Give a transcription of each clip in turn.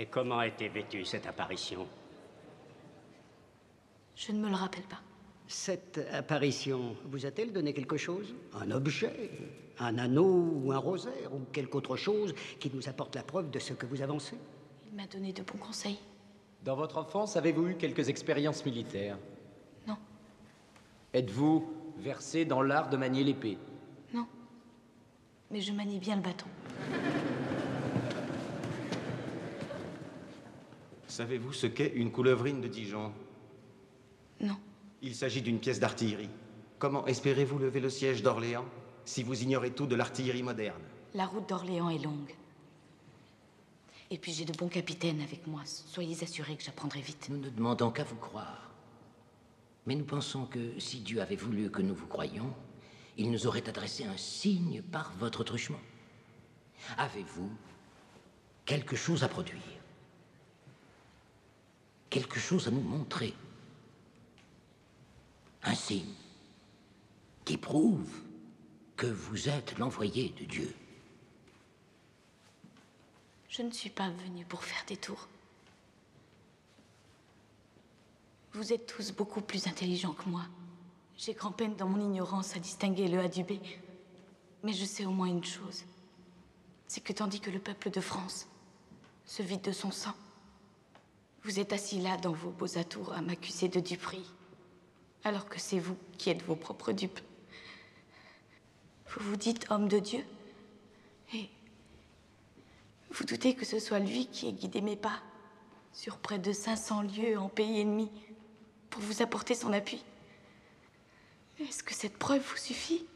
Et comment était vêtue cette apparition? Je ne me le rappelle pas. Cette apparition vous a-t-elle donné quelque chose? Un objet? Un anneau ou un rosaire? Ou quelque autre chose qui nous apporte la preuve de ce que vous avancez? Il m'a donné de bons conseils. Dans votre enfance, avez-vous eu quelques expériences militaires? Non. Êtes-vous versé dans l'art de manier l'épée? Non. Mais je manie bien le bâton. Savez-vous ce qu'est une coulevrine de Dijon? Non. Il s'agit d'une pièce d'artillerie. Comment espérez-vous lever le siège d'Orléans si vous ignorez tout de l'artillerie moderne? La route d'Orléans est longue. Et puis j'ai de bons capitaines avec moi. Soyez assurés que j'apprendrai vite. Nous ne demandons qu'à vous croire. Mais nous pensons que si Dieu avait voulu que nous vous croyions, il nous aurait adressé un signe par votre truchement. Avez-vous quelque chose à produire? Quelque chose à nous montrer? Un signe qui prouve que vous êtes l'envoyé de Dieu. Je ne suis pas venue pour faire des tours. Vous êtes tous beaucoup plus intelligents que moi. J'ai grand-peine dans mon ignorance à distinguer le A du B. Mais je sais au moins une chose. C'est que tandis que le peuple de France se vide de son sang, vous êtes assis là dans vos beaux atours à m'accuser de duperie. Alors que c'est vous qui êtes vos propres dupes. Vous vous dites homme de Dieu. Et vous doutez que ce soit lui qui ait guidé mes pas sur près de 500 lieues en pays ennemi pour vous apporter son appui. Est-ce que cette preuve vous suffit?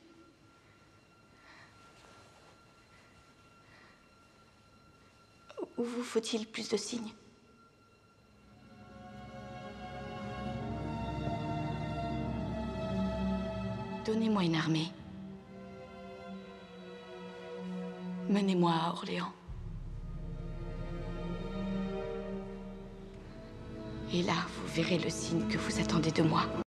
Ou vous faut-il plus de signes? Donnez-moi une armée. Menez-moi à Orléans. Et là, vous verrez le signe que vous attendez de moi.